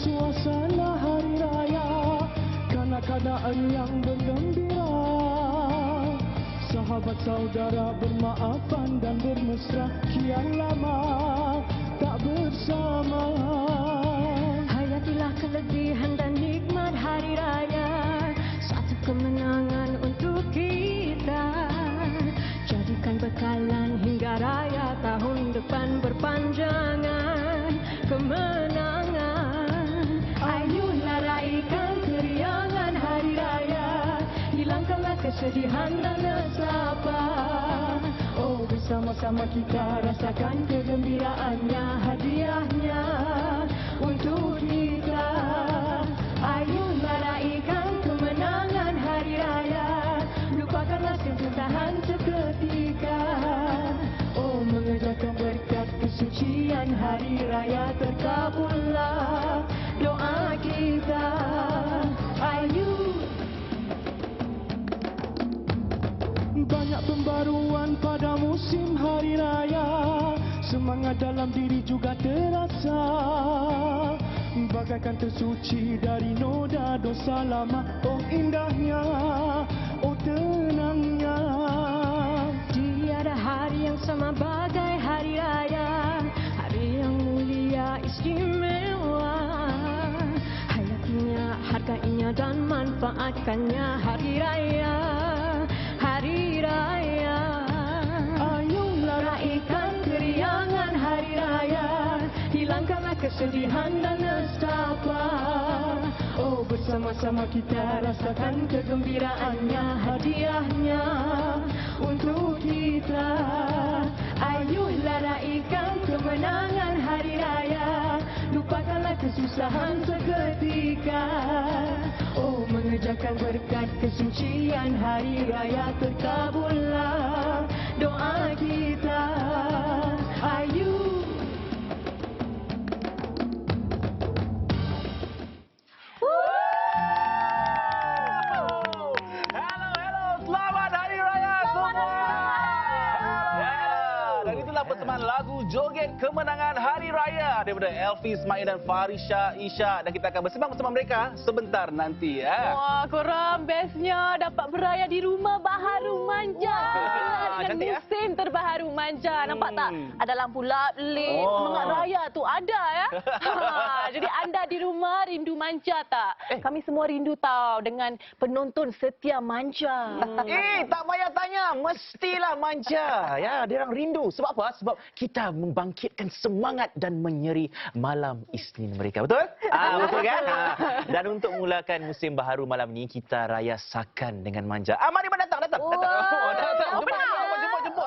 suasana hari raya, kanak-kanak yang bergembira, sahabat saudara bermaafan dan bermesra, kian lama tak bersama. Hayatilah kelebihan dan nikmat hari raya, satu kemenangan untuk kita. Jadikan bekalan hingga raya tahun depan berpanjangan kemenangan. Ayuhlah raikan keriangan hari raya, hilangkanlah kesedihan dan nestapa. Oh, bersama-sama kita rasakan kegembiraannya, hadiahnya untuk kita. Ayuhlah raikan kemenangan hari raya, lupakanlah kesusahan seketika. Oh, mengejarkan berkat kesucian hari raya, terkabullah doa kita. Ayu. Banyak pembaruan pada musim hari raya, semangat dalam diri juga terasa, bagaikan tersuci dari noda dosa lama. Oh indahnya, oh tenangnya, Tiada hari yang sama bagai hari raya, hari yang mulia istimewa. Hayatinya, hargainya dan manfaatkannya hari raya, hari raya. ayuhlah Raikan keriangan hari raya, hilangkanlah kesedihan dan nestapa. Oh, bersama-sama kita rasakan kegembiraannya, hadiahnya untuk kita. Ayuhlah raikan kemenangan hari raya, lupakanlah kesusahan seketika. Oh, mengejarkan berkat kesucian hari raya, terkabullah Doa kita. Ayu. Selamat Hari Raya semua. Ya, dan itulah persembahan lagu joget kemenangan Hari Raya daripada Elfi, Ismail dan Farisha Isha, dan kita akan bersembang bersama mereka sebentar nanti ya. Wah, korang bestnya dapat beraya di rumah baharu manja. Dengan cantik, ya? musim terbaharu manja. Nampak tak? Ada lampu lap-lip, semangat raya tu ada ya. Jadi anda di rumah rindu manja tak? Kami semua rindu tahu dengan penonton setia manja. Tak payah tanya, mestilah manja. Ya, dia orang rindu. Sebab apa? Sebab kita membangkitkan semangat dan menyeri malam Isnin mereka. Betul? Betul kan? Dan untuk mulakan musim baharu malam ini, kita rayasakan dengan manja. Mari datang. Datang. Jemput.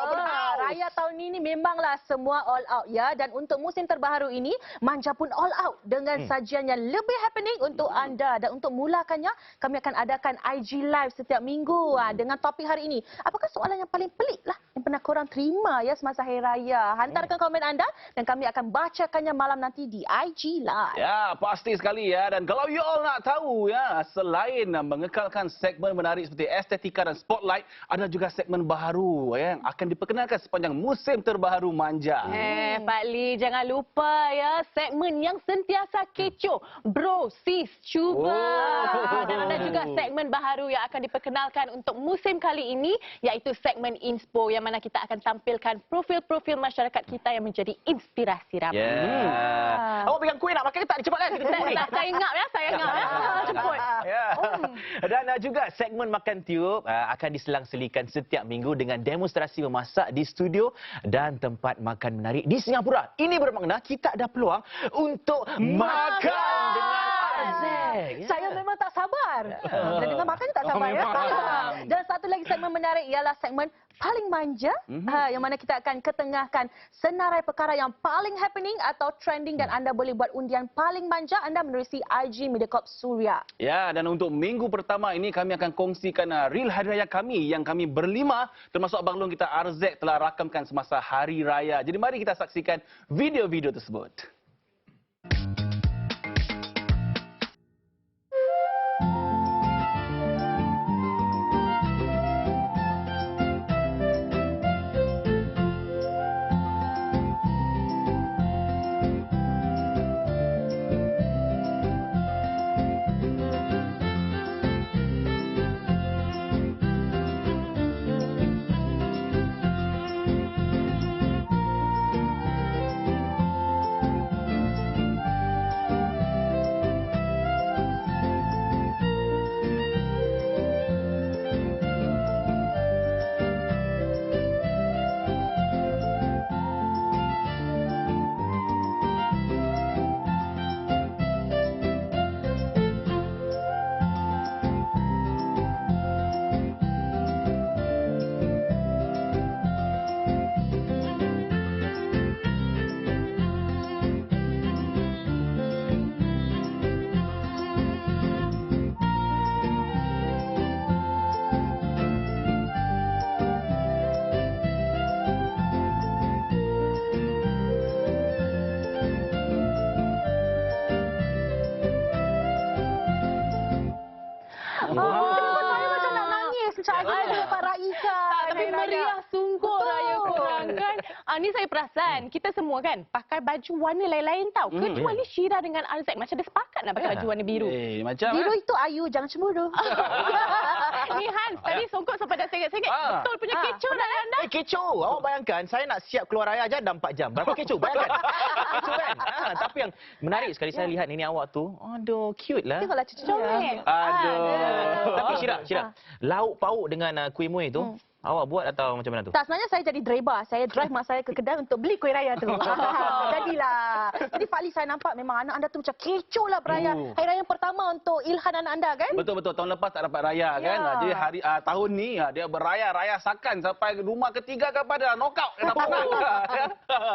Raya tahun ini memanglah semua all out ya, dan untuk musim terbaharu ini Manja pun all out dengan sajian yang lebih happening untuk anda. Dan untuk mulakannya kami akan adakan IG live setiap minggu dengan topik hari ini. Apakah soalan yang paling pelik lah yang pernah korang terima ya semasa hari raya? Hantarkan komen anda dan kami akan bacakannya malam nanti di IG live. Ya, pasti sekali ya. Dan kalau you all nak tahu ya, selain mengekalkan segmen menarik seperti estetika dan spotlight, ada juga segmen baharu ya, yang akan diperkenalkan sepanjang musim terbaharu manja. Pak Lee, jangan lupa ya segmen yang sentiasa kecoh. Bro, sis, cuba. Dan ada juga segmen baharu yang akan diperkenalkan untuk musim kali ini, iaitu segmen Inspo, yang mana kita akan tampilkan profil-profil masyarakat kita yang menjadi inspirasi ramai. Awak pegang kuih nak makan ke tak? Cepat kan? Saya ingat ya, Cepat. Dan juga segmen Makan Tiup akan diselang-selikan setiap minggu dengan demonstrasi memasak di studio dan tempat makan menarik di Singapura. Ini bermakna kita ada peluang untuk makan dengan Azek. Saya memang tak sabar. Dan dengan makan tak sabar ya. Dan satu lagi segmen menarik ialah segmen Paling Manja, yang mana kita akan ketengahkan senarai perkara yang paling happening atau trending, dan anda boleh buat undian paling manja anda menerusi IG Mediacorp Suria. Ya, dan untuk minggu pertama ini kami akan kongsikan reel hari raya kami yang kami berlima, termasuk Abang Long kita Arzek telah rakamkan semasa hari raya. Jadi mari kita saksikan video-video tersebut. Saya macam nak nangis macam ada dapat Raisa. Tapi meriah sungguh raya korang kan. Ni saya perasan, kita semua kan pakai baju warna lain-lain tau. Kecuali Syira dengan Arzak macam dia sepakat nak pakai baju warna biru. Macam Biru itu Ayu, jangan cemburu. Ni Hans, tadi Songkok sampai dah sengit-sengit. Betul punya kecoh dah anda. Kecoh. Awak bayangkan, saya nak siap keluar raya aja dah 4 jam. Berapa kecoh? Bayangkan. Kecoh kan? Tapi yang menarik sekali saya lihat nenek awak tu, aduh, cute lah. Tengoklah cucu comel. Tapi Syira, lauk pauk dengan kuih muih tu, awak buat atau macam mana tu? Tak, sebenarnya saya jadi driver. Saya drive mak saya ke kedai untuk beli kuih raya tu. Jadilah. Jadi Pak Ali, saya nampak memang anak anda tu macam kecoh lah beraya. Hari raya pertama untuk ilhan anak anda kan? Betul-betul, tahun lepas tak dapat raya kan. Jadi tahun ni dia beraya sakan sampai rumah ketiga ke apa dah knockout.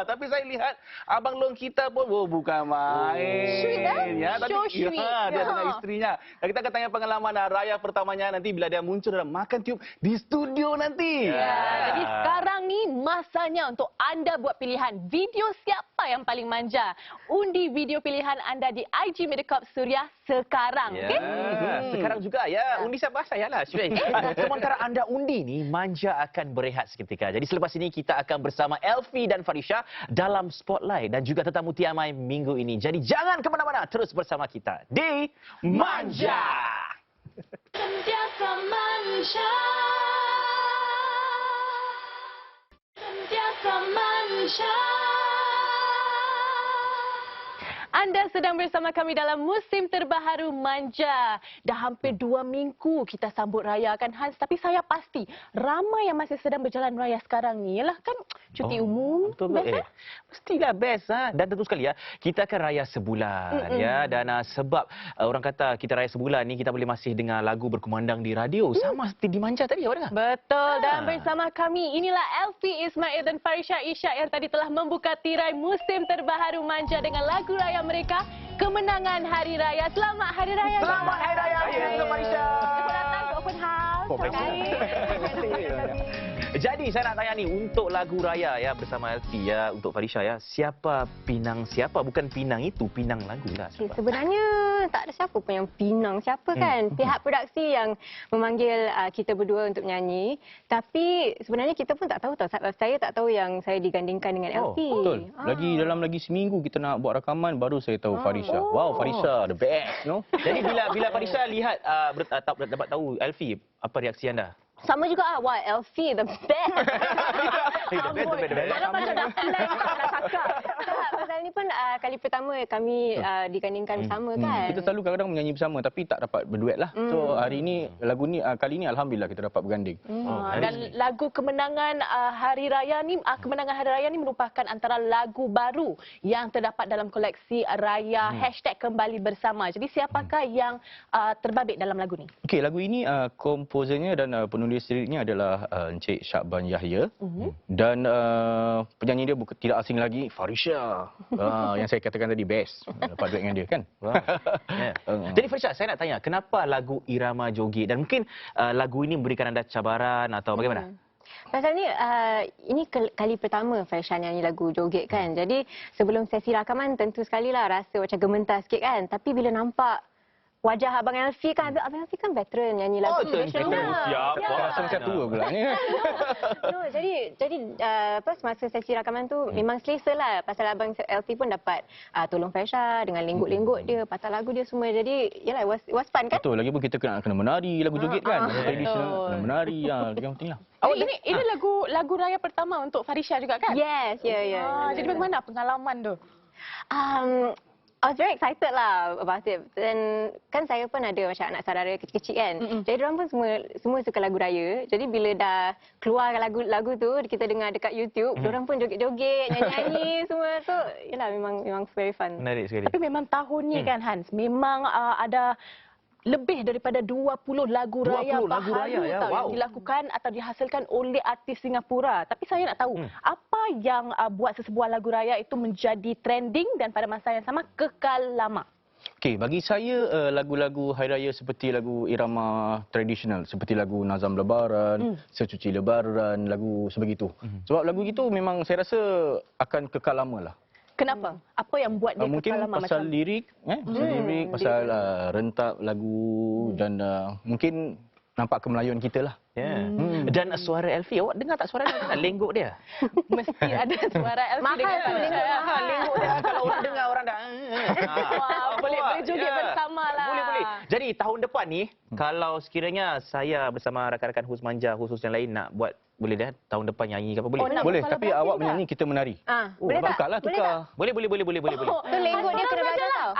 Tapi saya lihat abang long kita pun bukan main. Sweet Ya, tapi So sweet. dia dengan isterinya. Dan kita akan tanya pengalaman raya pertamanya nanti bila dia muncul dalam Makan Tiup di studio nanti. Jadi sekarang ni masanya untuk anda buat pilihan video siapa yang paling manja. Undi video pilihan anda di IG Mediacorp Suria sekarang. Okay? Sekarang juga ya. Undi siapa saya lah. Sementara anda undi ni, manja akan berehat seketika. Jadi selepas ini kita akan bersama Elfie dan Farisha dalam Spotlight dan juga tetamu Tiamai minggu ini. Jadi jangan ke mana-mana, terus bersama kita di Manja. Sentiasa manja. Sentiasa manja. Anda sedang bersama kami dalam musim terbaharu Manja. Dah hampir 2 minggu kita sambut raya kan Hans. Tapi saya pasti ramai yang masih sedang berjalan raya sekarang ni. Yalah kan cuti umum. Betul. Mestilah best. Dan tentu sekali ya, kita akan raya sebulan. Ya. Dan sebab orang kata kita raya sebulan ni, kita boleh masih dengar lagu berkumandang di radio. Sama seperti di Manja tadi awak dengar. Betul. Dan bersama kami inilah Elfie Ismail dan Farisha Isyak yang tadi telah membuka tirai musim terbaharu Manja dengan lagu raya mereka, Kemenangan Hari Raya. Selamat Hari Raya. Selamat Hari Raya. Selamat Farisha. Selamat datang ke Open House. Jadi saya nak tanya ni, untuk lagu raya ya bersama Elfie ya, untuk Farisha ya, siapa pinang siapa? Bukan pinang itu, pinang lagu lah. Okay, sebenarnya tak ada siapa pun yang pinang siapa kan. Pihak produksi yang memanggil kita berdua untuk menyanyi. Tapi sebenarnya kita pun tak tahu tau. Saya tak tahu yang saya digandingkan dengan Elfie. Betul. Dalam lagi seminggu kita nak buat rakaman baru saya tahu Farisha. Wow, Farisha the best, no? Jadi bila Farisha lihat dapat tahu Elfie, apa reaksi anda? Sama juga wah Elfie the best. Ada macam dah plan nak cakap. Pasal ni pun kali pertama kami digandingkan bersama kan. Kita selalu kadang-kadang menyanyi bersama tapi tak dapat berduet lah. So hari ni lagu ni kali ni alhamdulillah kita dapat berganding. Dan lagu Kemenangan Hari Raya ni, Kemenangan Hari Raya ni merupakan antara lagu baru yang terdapat dalam koleksi raya #kembali bersama. Jadi siapakah yang terbabit dalam lagu ni? Okey, lagu ini komposernya dan penulis liriknya adalah Encik Syakban Yahya dan penyanyi dia tidak asing lagi, Farisha. Yang saya katakan tadi best. Dapat duet dengan dia kan? Jadi Farisha, saya nak tanya, kenapa lagu Irama Joget? Dan mungkin lagu ini memberikan anda cabaran atau bagaimana? Pasal ni, ini kali pertama Farisha nyanyi lagu joget kan. Jadi sebelum sesi rakaman tentu sekali lah rasa macam gementar sikit kan. Tapi bila nampak wajah Abang Elfie kan, Abang Elfie kan veteran nyanyi lagu tradisional. Siapa? Rasa macam tua pula ni. No, jadi semasa sesi rakaman tu memang selesa lah. Pasal Abang Elfie pun dapat tolong Farisha dengan lenggut-lenggut dia, patah lagu dia semua. Jadi yalah, it was fun kan? Betul, lagi pun kita kena menari lagu joget kan. Tradisional, kena menari yang penting lah. Ini lagu raya pertama untuk Farisha juga kan? Yes, ya. Jadi bagaimana pengalaman tu? I was very excited lah about it. Dan kan saya pun ada macam anak saudara kecil-kecil kan. Jadi diorang pun semua suka lagu raya. Jadi bila dah keluar lagu tu, kita dengar dekat YouTube, diorang pun joget-joget, nyanyi-nyanyi semua. So, yalah memang very fun. Menarik sekali. Tapi memang tahun ni kan Hans, memang ada lebih daripada 20 lagu raya baharu yang dilakukan atau dihasilkan oleh artis Singapura. Tapi saya nak tahu, apa yang buat sesebuah lagu raya itu menjadi trending dan pada masa yang sama kekal lama? Okey, bagi saya lagu-lagu hari raya seperti lagu irama tradisional, seperti lagu Nazam Lebaran, Secuci Lebaran, lagu sebegitu. Sebab lagu itu memang saya rasa akan kekal lama lah. Kenapa? Apa yang buat dia Mungkin kekal lama pasal macam? lirik, pasal lirik, pasal rentak lagu dan mungkin nampak kemelayuan kita lah. Ya. Dan suara Elfie, awak dengar tak suara dia? Lenggok dia. Mesti ada suara Elfie Mahal dengan tu lenggok mahal. Lenggok dia. Kalau orang dengar, orang dah... Wah, boleh joget bersama lah. Boleh. Jadi tahun depan ni, kalau sekiranya saya bersama rakan-rakan Hus Manja, khusus yang lain nak buat, boleh dah tahun depan nyanyi ke apa? Boleh? nak Boleh, buat tapi kolaborasi awak juga? menyanyi, kita menari. Boleh tak? Tukarlah, Boleh tukar. tak? Boleh. Tu lenggok dia kena belajar tau.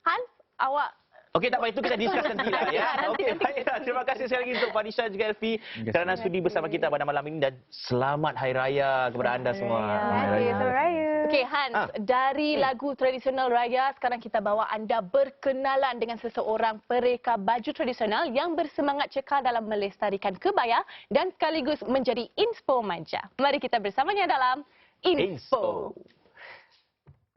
Hans, awak Okey, tak apa, itu kita discuss nanti lah ya. Okey, baiklah. Terima kasih sekali lagi untuk Fadisha juga Elfie kerana sudi bersama kita pada malam ini dan selamat Hari Raya kepada anda semua. Hari Raya. Okey Hans, dari lagu tradisional raya sekarang kita bawa anda berkenalan dengan seseorang pereka baju tradisional yang bersemangat cekal dalam melestarikan kebaya dan sekaligus menjadi inspo manja. Mari kita bersamanya dalam Inspo.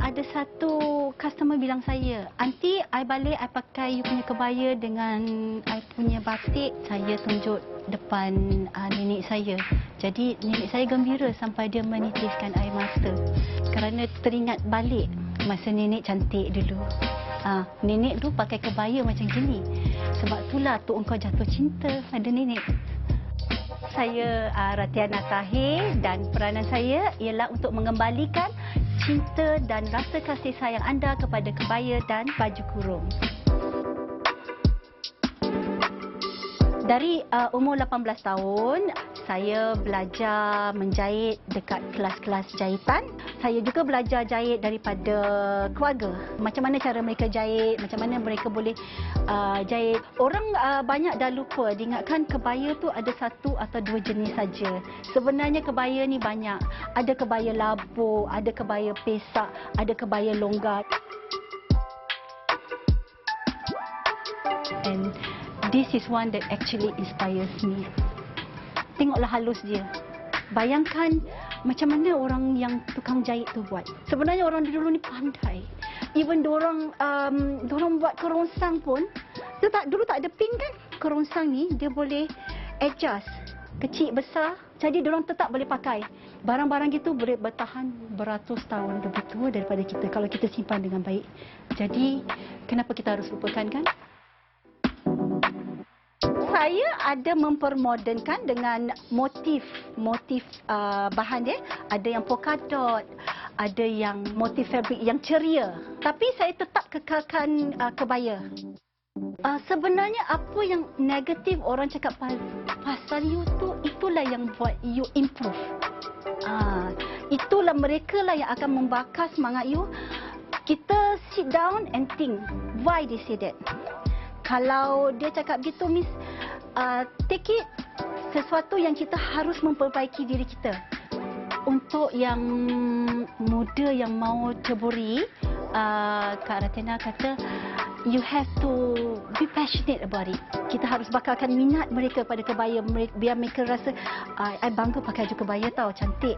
Ada satu customer bilang saya, "Aunty, I balik I pakai you punya kebaya dengan I punya batik, saya tunjuk depan nenek saya." Jadi nenek saya gembira sampai dia menitiskan air mata kerana teringat balik masa nenek cantik dulu. Nenek dulu pakai kebaya macam gini. Sebab itulah Tok Engkau jatuh cinta pada nenek. Saya Ratiana Tahir dan peranan saya ialah untuk mengembalikan cinta dan rasa kasih sayang anda kepada kebaya dan baju kurung. Dari umur 18 tahun, saya belajar menjahit dekat kelas-kelas jahitan. Saya juga belajar jahit daripada keluarga. Macam mana cara mereka jahit, macam mana mereka boleh jahit. Orang banyak dah lupa, diingatkan kebaya tu ada satu atau dua jenis saja. Sebenarnya kebaya ni banyak. Ada kebaya labur, ada kebaya pesak, ada kebaya longgar. And this is one that actually inspires me. Tengoklah halus dia. Bayangkan macam mana orang yang tukang jahit tu buat. Sebenarnya orang dulu ni pandai. Even dorang buat kerongsang pun, dulu tak ada pin kan? Kerongsang ni dia boleh adjust. Kecil, besar. Jadi dorang tetap boleh pakai. Barang-barang gitu boleh bertahan beratus tahun lebih tua daripada kita kalau kita simpan dengan baik. Jadi kenapa kita harus lupakan kan? Saya ada mempermodenkan dengan motif bahan dia. Ada yang polka dot, ada yang motif fabrik yang ceria. Tapi saya tetap kekalkan kebaya. Sebenarnya apa yang negatif orang cakap pasal you tu, itulah yang buat you improve. Itulah mereka lah yang akan membakar semangat you. Kita sit down and think, why they say that? Kalau dia cakap gitu, Miss, take it sesuatu yang kita harus memperbaiki diri kita. Untuk yang muda yang mau ceburi, Kak Ratiana kata, you have to be passionate about it. Kita harus bakalkan minat mereka pada kebaya, biar mereka rasa, I bangga pakai baju kebaya tau, cantik.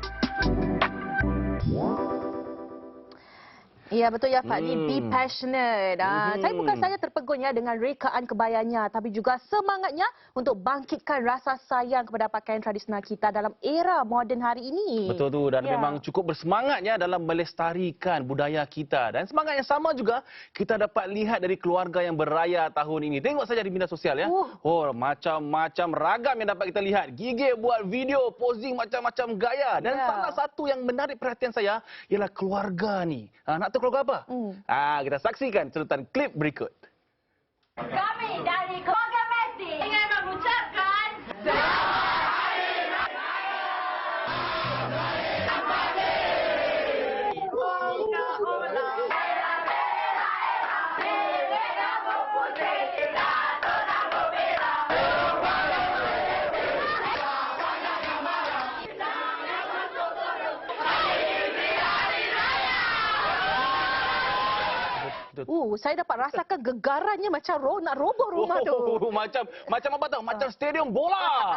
Ya, betul ya Fadli, be passionate. Saya bukan saja terpegunnya dengan rekaan kebayanya, tapi juga semangatnya untuk bangkitkan rasa sayang kepada pakaian tradisional kita dalam era moden hari ini. Betul tu, dan memang cukup bersemangatnya dalam melestarikan budaya kita. Dan semangat yang sama juga kita dapat lihat dari keluarga yang beraya tahun ini. Tengok saja di media sosial ya. Macam-macam ragam yang dapat kita lihat. Gigih buat video, posing macam-macam gaya. Dan salah satu yang menarik perhatian saya ialah keluarga ni. Nak tahu keluarga apa? Kita saksikan cerutan klip berikut. Kami dari keluarga Messi ingin mengucapkan Saya dapat rasakan gegarannya macam nak roboh rumah tu. Macam apa tahu? Macam stadium bola.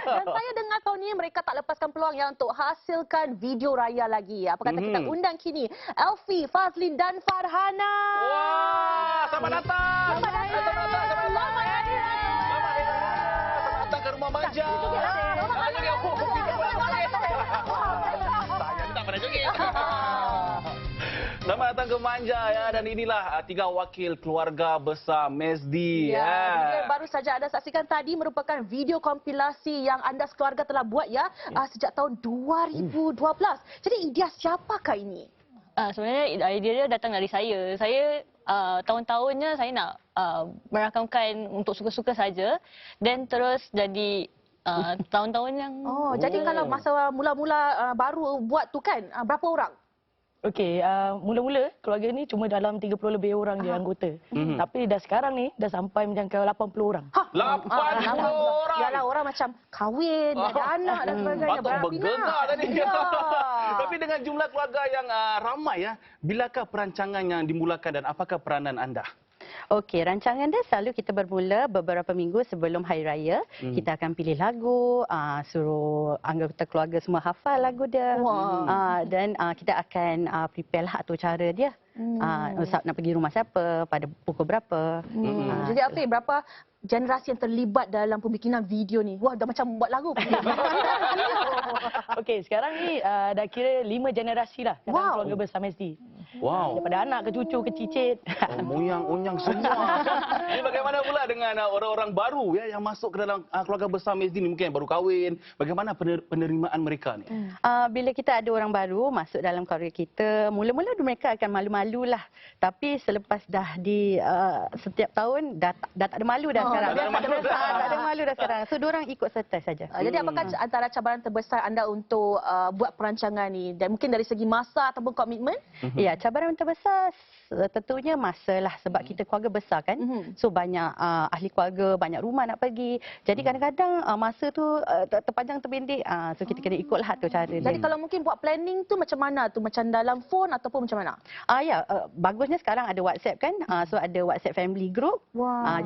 Dan saya dengar tahun ni mereka tak lepaskan peluang yang untuk hasilkan video raya lagi. Apa kata kita undang kini Elfie, Fazlin dan Farhana. Wah, selamat datang. Selamat datang. Selamat datang ke rumah manja. Saya tak pernah joget. Selamat datang ke Manja ya, dan inilah tiga wakil keluarga besar Mesdi. Video yang baru saja anda saksikan tadi merupakan video kompilasi yang anda sekeluarga telah buat sejak tahun 2012. Jadi idea siapakah ini? Sebenarnya idea dia datang dari saya. Saya tahun-tahunnya saya nak merakamkan untuk suka-suka saja, dan terus jadi tahun-tahun yang... Jadi kalau masa mula-mula baru buat tu kan, berapa orang? Okey, mula-mula keluarga ni cuma dalam 30 lebih orang je anggota. Tapi dah sekarang ni dah sampai menjangkau 80 orang. 80 orang. Yalah, orang macam kahwin, ada anak dan sebagainya. Patut bergegar tadi. Tapi dengan jumlah keluarga yang ramai ya, bilakah perancangan yang dimulakan dan apakah peranan anda? Okey, rancangan dia selalu kita bermula beberapa minggu sebelum Hari Raya. Kita akan pilih lagu, suruh anggota keluarga semua hafal lagu dia. Dan kita akan prepare lah atur cara dia. Nak pergi rumah siapa, pada pukul berapa. Jadi apa berapa generasi yang terlibat dalam pembikinan video ni? Wah, dah macam buat lagu. Okey, sekarang ni dah kira 5 generasi lah dalam keluarga besar Mesdi. Daripada anak ke cucu ke cicit. Unyang semua. Ini bagaimana pula dengan orang-orang baru ya yang masuk ke dalam keluarga besar Mesdi ni, mungkin yang baru kahwin. Bagaimana penerimaan mereka ni? Bila kita ada orang baru masuk dalam keluarga kita, mula-mula mereka akan malu-malu lah. Tapi selepas dah di setiap tahun dah tak ada malu dah sekarang. Tak ada malu dah sekarang. So diorang ikut serta saja. Jadi apakah antara cabaran terbesar anda untuk buat perancangan ni? Dan mungkin dari segi masa ataupun komitmen? Ya, cabaran terbesar tentunya masa lah, sebab kita keluarga besar kan. So banyak ahli keluarga, banyak rumah nak pergi. Jadi kadang-kadang masa tu terpanjang terpendek. So kita kena ikutlah atur cara dia. Jadi kalau mungkin buat planning tu macam mana tu? Macam dalam phone ataupun macam mana? Bagusnya sekarang ada WhatsApp kan. So ada WhatsApp family group.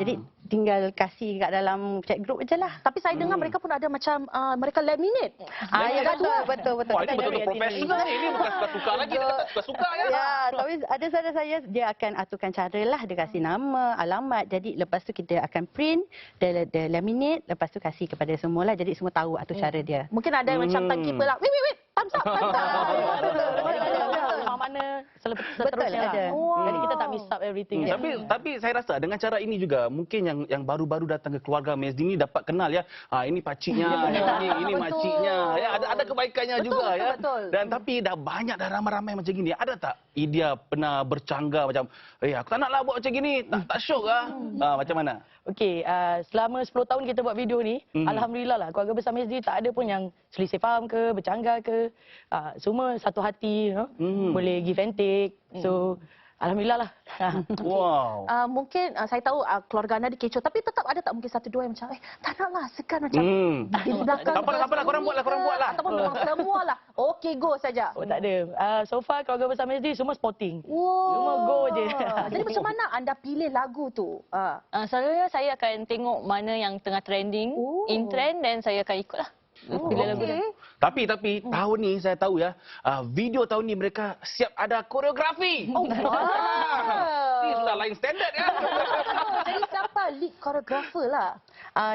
Jadi tinggal kasih kat dalam chat group je lah. Tapi saya dengar mereka pun ada macam mereka laminate. Betul. Wah, ini betul-betul profesional ni. Ini bukan suka-suka lagi, suka-suka ya. Ya, tapi ada saudara saya, dia akan aturkan cara lah. Dia kasih nama, alamat. Jadi lepas tu kita akan print, dia laminate, lepas tu kasih kepada semua lah. Jadi semua tahu atur cara dia. Mungkin ada yang macam timekeeper lah. Wait. Thumbs up. Mana seterusnya ada. Jadi kita tak miss up everything. Tapi saya rasa dengan cara ini juga mungkin yang baru-baru datang ke keluarga Mesdi ni dapat kenal ya. Ini pakciknya, ini makciknya. Ya, ada kebaikannya juga ya. Dan tapi dah banyak dah ramai-ramai macam gini. Ada tak idea pernah bercanggah macam, aku tak naklah buat macam gini, tak syok ah. Macam mana? Okey, selama 10 tahun kita buat video ni, alhamdulillah lah keluarga besar Mesdi tak ada pun yang selisih faham ke, bercanggah ke. Semua satu hati, boleh give and take. So alhamdulillah lah. Wow. Mungkin saya tahu keluarga anda dikecoh, tapi tetap ada tak mungkin satu dua yang macam tak naklah, segan macam di belakang. Tak apalah, korang buat lah. Ataupun memang semualah. Okey, go saja. Tak ada. So far keluarga besar Mesdi semua sporting. Semua go je. Jadi macam mana anda pilih lagu tu? Selalunya saya akan tengok mana yang tengah trending, in trend, dan saya akan ikutlah. Tapi tahun ni saya tahu ya, video tahun ni mereka siap ada koreografi. Ini sudah lain standard ya. Jadi siapa lead choreographer lah?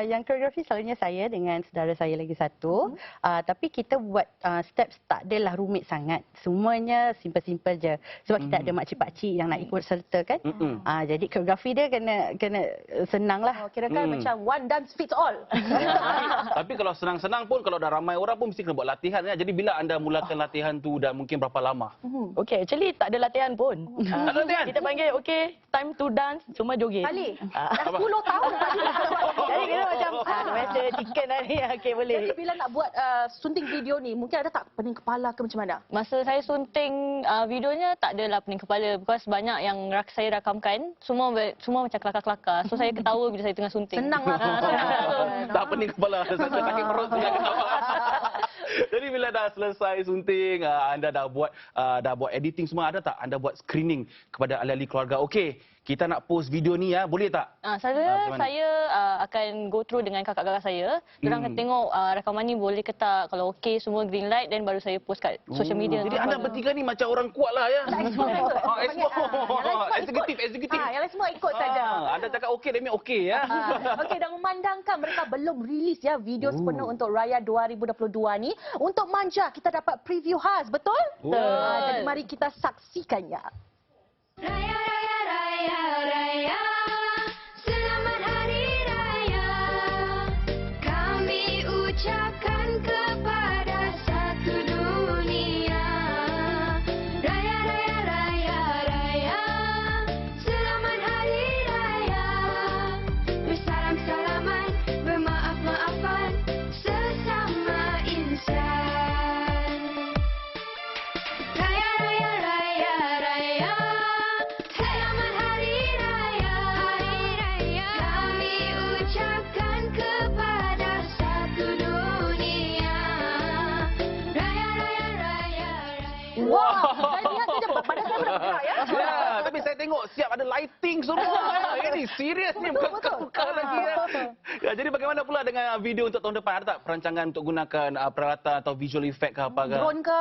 Yang koreografi selalunya saya dengan saudara saya lagi satu. Tapi kita buat steps tak adalah rumit sangat. Semuanya simple-simple je. Sebab kita ada makcik-pakcik yang nak ikut serta kan. Jadi koreografi dia kena senang lah. Kira-kira macam one dance fits all. Tapi kalau senang-senang pun, kalau dah ramai orang pun mesti kena buat latihan ya. Jadi bila anda mulakan latihan tu dan mungkin berapa lama? Okey, actually tak ada latihan pun. Tak ada latihan? Kita panggil time to dance, semua joget. Kali. Dah 10 tahun tadi. Jadi kita macam biasa chicken lah ni. Okey, boleh. Jadi bila nak buat sunting video ni, mungkin ada tak pening kepala ke macam mana? Masa saya sunting videonya tak adalah pening kepala, because banyak yang saya rakamkan semua macam kelakar-kelakar. So saya ketawa bila saya tengah sunting. Senang lah. Tak pening kepala, saya sakit perut juga ketawa. Jadi bila dah selesai sunting, anda dah buat editing semua, ada tak anda buat screening kepada ahli-ahli keluarga? Okey, kita nak post video ni ya, boleh tak? Saya akan go through dengan kakak-kakak saya. Diorang akan tengok rakaman ni boleh ke tak. Kalau okey, semua green light, dan baru saya post kat social media. Jadi anda bertiga ni macam orang kuat lah ya. Eksekutif. Yang lain semua ikut saja. Anda cakap okey, dia okey ya. Okey, dan memandangkan mereka belum rilis ya video sepenuh untuk Raya 2022 ni. Untuk Manja, kita dapat preview khas, betul? Jadi mari kita saksikannya. Raya, raya, raya, raya. Selamat Hari Raya. Kami ucapkan kepada satu dunia. Raya, raya, raya, raya. Selamat Hari Raya. Bersalam-salaman, bermaaf-maafan sesama insan. Raya, raya, raya, raya. Selamat Hari Raya. Hari Raya. Kami ucapkan kepada satu dunia. Raya, raya, raya, raya. Wah, saya lihat saja badan saya bergerak ya. Ya, tapi saya tengok siap ada lighting semua. Ini serius ni, bukan tukar-tukar lagi. Ya, jadi bagaimana pula dengan video untuk tahun depan? Ada tak perancangan untuk gunakan peralatan atau visual effect ke apa ke? Drone ke?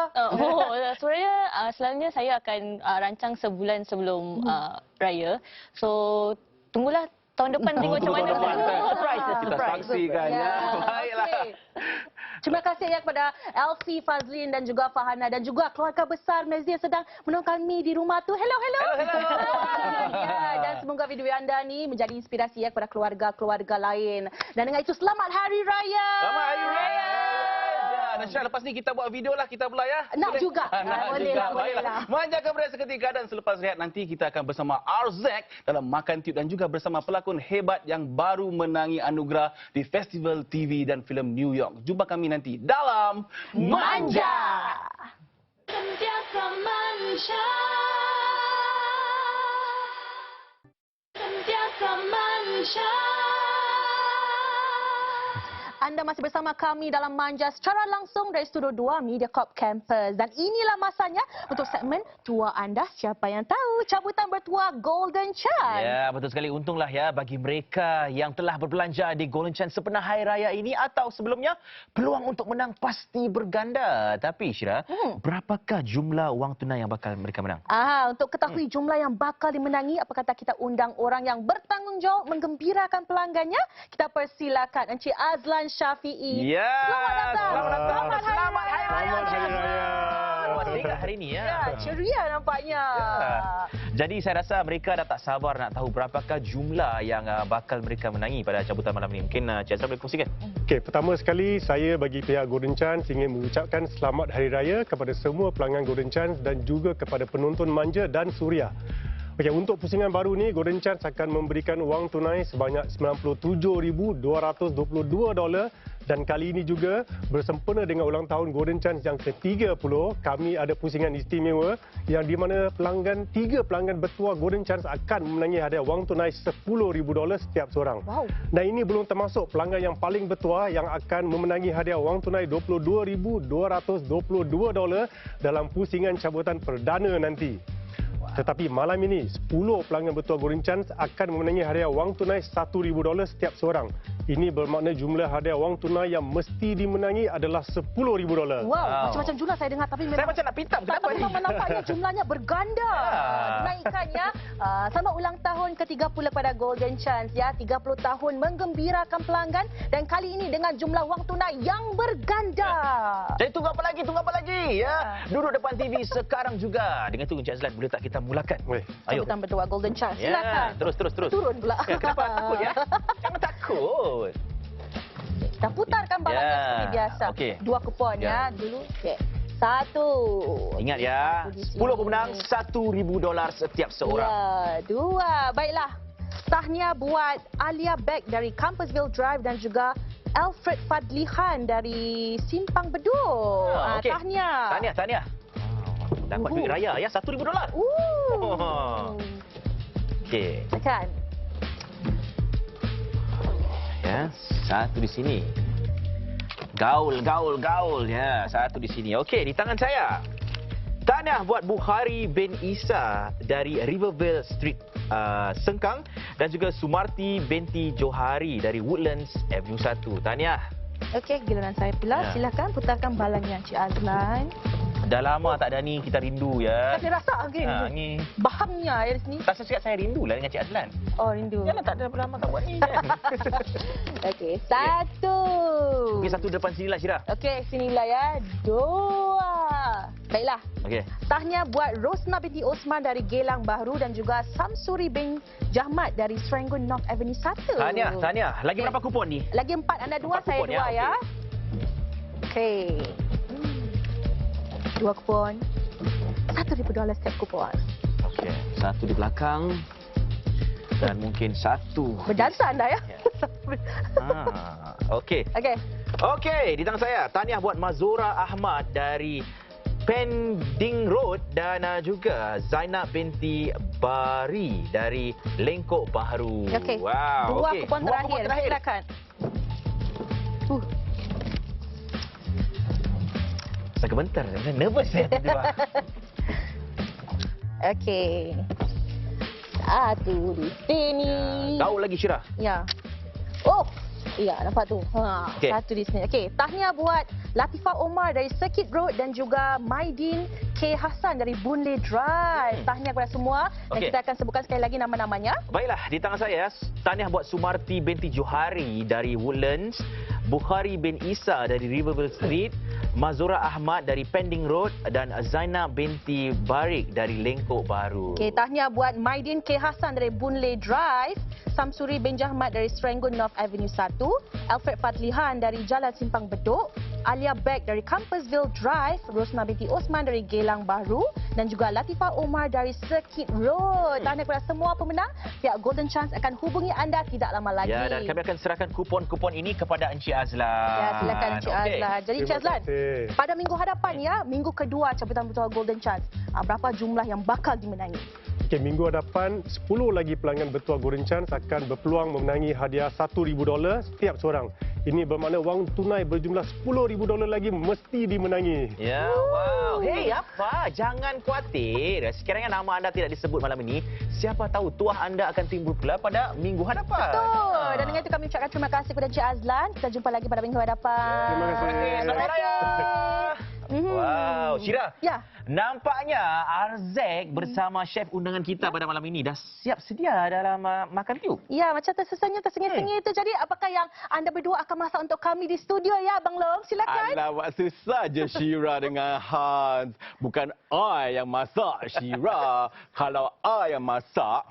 Sebenarnya selalunya saya akan rancang sebulan sebelum raya. So tunggulah tahun depan tengok macam mana. Surprise. Kita saksikan ya. Baiklah. Okey. Terima kasih ya kepada Elsie, Fazlin dan juga Fahana dan juga keluarga besar Mezdi yang sedang menonton kami di rumah tu. Hello. Ya, dan semoga video anda ni menjadi inspirasi ya kepada keluarga-keluarga lain. Dan dengan itu selamat Hari Raya. Selamat Hari Raya. Ya, dan Syah, lepas ni kita buat video lah kita pula ya. Nak juga. Nak Boleh juga. lah, boleh Baiklah. lah. Manjakan berat seketika dan selepas rehat nanti kita akan bersama Arzak dalam Makan Tiup dan juga bersama pelakon hebat yang baru menangi anugerah di Festival TV dan Filem New York. Jumpa kami nanti dalam Manja. Sentiasa manja. Sentiasa manja. Anda masih bersama kami dalam Manja secara langsung dari Studio 2 Mediacorp Campus. Dan inilah masanya untuk segmen Tua Anda Siapa Yang Tahu, cabutan bertuah Golden Chance. Ya, betul sekali. Untunglah ya bagi mereka yang telah berbelanja di Golden Chance sepenuh Hari Raya ini atau sebelumnya, peluang untuk menang pasti berganda. Tapi Syira, berapakah jumlah wang tunai yang bakal mereka menang? Untuk ketahui jumlah yang bakal dimenangi, apa kata kita undang orang yang bertanggungjawab menggembirakan pelanggannya? Kita persilakan Encik Azlan Syafiee. Ya. Selamat datang. Selamat Hari Raya. Raya. Hari ini ya. Ya, ceria nampaknya. Ya. Jadi saya rasa mereka dah tak sabar nak tahu berapakah jumlah yang bakal mereka menangi pada cabutan malam ini. Mungkin Cik Azlan boleh kongsikan? Okey, pertama sekali saya bagi pihak Golden Chance ingin mengucapkan selamat Hari Raya kepada semua pelanggan Golden Chance dan juga kepada penonton Manja dan Suria. Okey, untuk pusingan baru ni Golden Chance akan memberikan wang tunai sebanyak $97,222 dan kali ini juga bersempena dengan ulang tahun Golden Chance yang ke-30, kami ada pusingan istimewa yang di mana tiga pelanggan bertuah Golden Chance akan memenangi hadiah wang tunai $10,000 setiap seorang. Wow. Dan ini belum termasuk pelanggan yang paling bertuah yang akan memenangi hadiah wang tunai $22,222 dalam pusingan cabutan perdana nanti. Tetapi malam ini, 10 pelanggan bertuah Golden Chance akan memenangi hadiah wang tunai $1,000 setiap seorang. Ini bermakna jumlah hadiah wang tunai yang mesti dimenangi adalah $10,000. Wow, macam-macam jumlah saya dengar tapi memang Saya macam nak pintam. Kenapa ni? memang nampaknya jumlahnya berganda. Dinaikkannya selamat ulang tahun ke-30 kepada Golden Chance ya. 30 tahun menggembirakan pelanggan dan kali ini dengan jumlah wang tunai yang berganda. Jadi tunggu apa lagi? Ya. Duduk depan TV sekarang juga. Dengan itu Encik Azlan, boleh tak kita mulakan? Boleh. Ayo. Cabutan bertuah Golden Chance. Ya, Silakan. terus. Turun pula. Ya, kenapa takut ya? Jangan takut. Kita putarkan balangan Ya, seperti biasa. okey. 2 kupon ya. Dulu. Okey. 1. Ingat ya, 10 pemenang $1,000 setiap seorang. Ya, 2. Baiklah. Tahniah buat Alia Beck dari Compassville Drive dan juga Alfred Fadlihan dari Simpang Bedok. Okey. Tahniah. Dapat duit raya ya, $1,000. Okey. Kan? Ya, satu di sini. Gaul ya, satu di sini. Okey, di tangan saya. Tahniah buat Bukhari bin Isa dari Rivervale Street, Sengkang dan juga Sumarti binti Johari dari Woodlands Avenue 1. Tahniah. Okey, giliran saya pula. Ya. Silakan putarkan balangan Cik Azlan. Dah lama tak ada ni, kita rindu ya. Saya rasa angin. Angin. Bahamnya ya di sini. Tak saya cakap saya rindu lah dengan Cik Azlan. Oh, rindu. Yalah, tak ada lama tak buat ni kan. Okey, satu. Okey, satu depan sini lah Syirah. Okey, sinilah ya. Dua. Baiklah. Okey. Tahniah buat Rosna binti Osman dari Gelang Bahru dan juga Samsuri bin Jahmat dari Serangoon North Avenue 1. Tahniah. Lagi berapa kupon ni? Lagi 4, anda 2, saya 2 ya. Okey. 2 kupon. $1,000 setiap kupon. Okey, satu di belakang dan mungkin satu. Berdansa anda ya. Okey. Okey, di tangan saya tahniah buat Mazura Ahmad dari Pending Road dan juga Zainab binti Bari dari Lengkok Bahru. Okey. Wow. Dua kupon terakhir. Silakan. Saya gemetar, saya nervous saya. Okey. Satu di sini. Tahu lagi Syirah? Ya. Oh, iya nampak tu. Okey. Satu di sini. Okey, tahniah buat Latifah Omar dari Circuit Road dan juga Maidin K. Hassan dari Boon Lay Drive. Tahniah kepada semua dan Okey. kita akan sebutkan sekali lagi nama-namanya. Baiklah, di tangan saya tahniah buat Sumarti binti Johari dari Woodlands, Bukhari bin Isa dari Riverville Street, Mazura Ahmad dari Pending Road dan Zainab binti Barik dari Lengkok Bahru. Okey, tahniah buat Maidin K. Hassan dari Boon Lay Drive, Samsuri bin Jahmat dari Serangoon North Avenue 1, Alfred Fadlihan dari Jalan Simpang Bedok, Alia Beck dari Compassville Drive, Rosna binti Osman dari Gelang Bahru dan juga Latifah Omar dari Circuit Road. Tahniah kepada semua pemenang. Pihak Golden Chance akan hubungi anda tidak lama lagi. Ya, dan kami akan serahkan kupon-kupon ini kepada Encik Azlan. Ya, silakan Encik Azlan. Jadi Encik Azlan, pada minggu hadapan ya, minggu kedua cabutan bertuah Golden Chance, berapa jumlah yang bakal dimenangi? Okey, minggu hadapan 10 lagi pelanggan bertuah Golden Chance akan berpeluang memenangi hadiah $1,000 setiap seorang. Ini bermakna wang tunai berjumlah $10,000 lagi mesti dimenangi. Ya, wow. Hei, apa? Jangan khawatir. Sekiranya nama anda tidak disebut malam ini, siapa tahu tuah anda akan timbul pula pada minggu hadapan. Betul. Dan dengan itu kami ucapkan terima kasih kepada Encik Azlan. Kita jumpa lagi pada minggu hadapan. Terima kasih. Selamat Raya. Wow, Syirah. Ya. Nampaknya Arzek bersama chef undangan kita pada malam ini dah siap sedia dalam makan tiup. Ya, macam tersengih-sengih itu. Jadi apakah yang anda berdua akan masak untuk kami di studio ya, Abang Long? Silakan. Alamak, susah je Syirah dengan Hans. Bukan I yang masak, Syirah. Kalau I yang masak,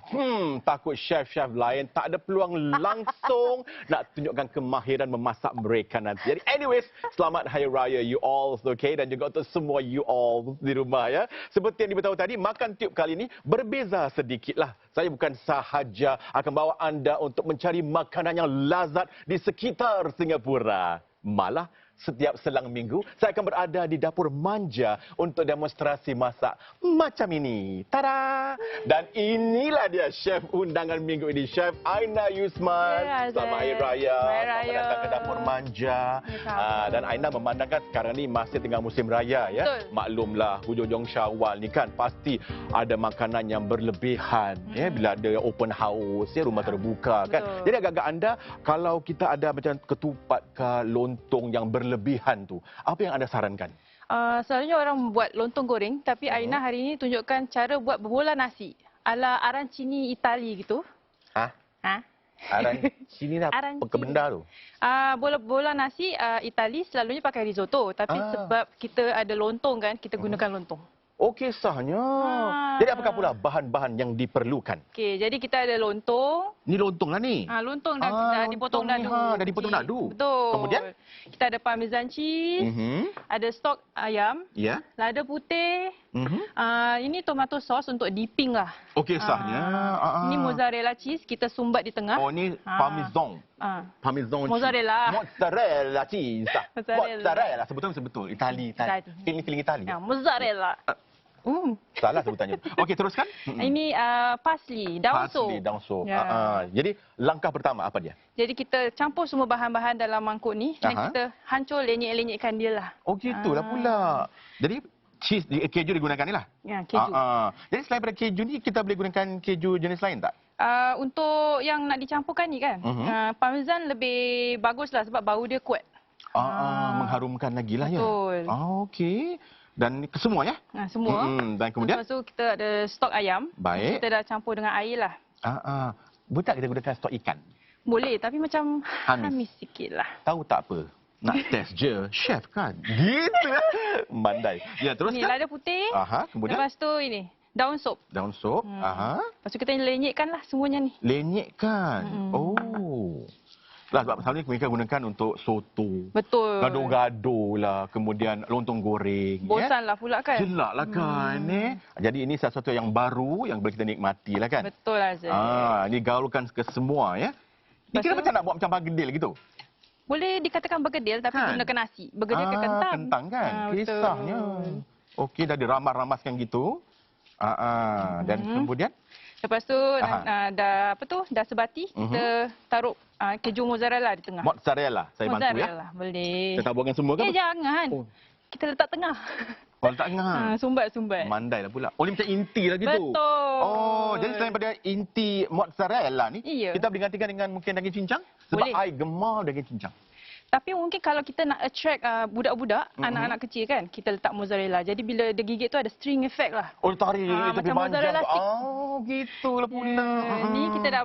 takut chef-chef lain tak ada peluang langsung nak tunjukkan kemahiran memasak mereka nanti. Jadi anyways, selamat Hari Raya you all, okay? Dan juga untuk semua you all di rumah ya. Seperti yang diberitahu tadi, makan tiup kali ini berbeza sedikitlah. Saya bukan sahaja akan bawa anda untuk mencari makanan yang lazat di sekitar Singapura. Malah setiap selang minggu, saya akan berada di dapur manja untuk demonstrasi masak macam ini. Tada! Dan inilah dia chef undangan minggu ini, Chef Aina Yusman. Selamat Hari Raya. Selamat datang ke dapur manja. Dan Aina memandangkan sekarang ni masih tengah musim raya ya. Maklumlah, hujung-hujung Syawal ni kan pasti ada makanan yang berlebihan ya bila ada open house ya, rumah terbuka kan. Jadi agak-agak anda kalau kita ada macam ketupat ke lontong yang berlebihan tu, apa yang anda sarankan? Selalunya orang buat lontong goreng, tapi Aina hari ini tunjukkan cara buat berbola nasi ala arancini Itali gitu. Arancini apa benda tu? Bola nasi Itali selalunya pakai risotto, tapi sebab kita ada lontong kan, kita gunakan lontong. Oh, kisahnya. Jadi apakah pula bahan-bahan yang diperlukan? Okey, jadi kita ada lontong. Ni lontong lah ni. Lontong dah dipotong dadu. Dah dipotong dadu. Betul. Kemudian? Kita ada parmesan cheese, ada stok ayam, Ya. lada putih. Ini tomato sauce untuk dipping lah. Oh, kisahnya. Ini mozzarella cheese, kita sumbat di tengah. Oh, ni parmesan. Parmesan. Mozzarella. Mozzarella cheese. Mozzarella. Mozzarella. Sebetul. Itali. Feeling Itali. Mozzarella. Salah sebutannya. Okey, teruskan. Ini parsley, daun so. Parsley, daun so. Jadi langkah pertama apa dia? Jadi kita campur semua bahan-bahan dalam mangkuk ni dan kita hancur lenyek-lenyekkan dia lah. Oh, gitulah pula. Jadi cheese, keju digunakan ni lah? Ya, keju. Jadi selain daripada keju ni, kita boleh gunakan keju jenis lain tak? Untuk yang nak dicampurkan ni kan, parmesan lebih bagus lah sebab bau dia kuat. Mengharumkan lagi lah ya? Betul. Okey. Dan semua ya? Semua. Dan kemudian? Lepas tu kita ada stok ayam. Baik. Kita dah campur dengan air lah. Boleh tak kita gunakan stok ikan? Boleh, tapi macam hamis sikit lah. Tahu tak apa? Nak test je. Chef kan? Gitu. Mandai. Ya, teruskan. Ni lada putih. Kemudian? Lepas tu ini, daun sop. Daun sop. Lepas tu kita lenyekkan lah semuanya ni. Lenyekkan? Oh. Lah, sebab selalunya mereka gunakan untuk soto. Betul. Gado-gado lah. Kemudian lontong goreng. Bosan lah pula kan? Jelak lah kan. Jadi ini sesuatu yang baru yang boleh kita nikmati lah kan? Betul lah Zee. Ini gaulkan ke semua ya. Ini kira macam nak buat macam bergedil gitu? Boleh dikatakan bergedil tapi gunakan nasi. Bergedil ke kentang. Kentang kan? Kisahnya. Okey, dah diramas-ramaskan gitu. Dan kemudian? Lepas tu dah sebati, kita taruh keju mozzarella di tengah. Mozzarella, saya bantu ya. Mozzarella, boleh. Kita taburkan semua kan? Jangan. Kita letak tengah. Letak tengah. Sumbat. Mandai lah pula. Ni macam inti lah gitu. Betul. Jadi selain pada inti mozzarella ni, kita boleh gantikan dengan mungkin daging cincang? Sebab I gemar daging cincang. Tapi mungkin kalau kita nak attract budak-budak, anak-anak kecil kan, kita letak mozzarella. Jadi bila dia gigit tu ada string effect lah. Tarik macam mozzarella stick. Gitulah pula. Ni kita dah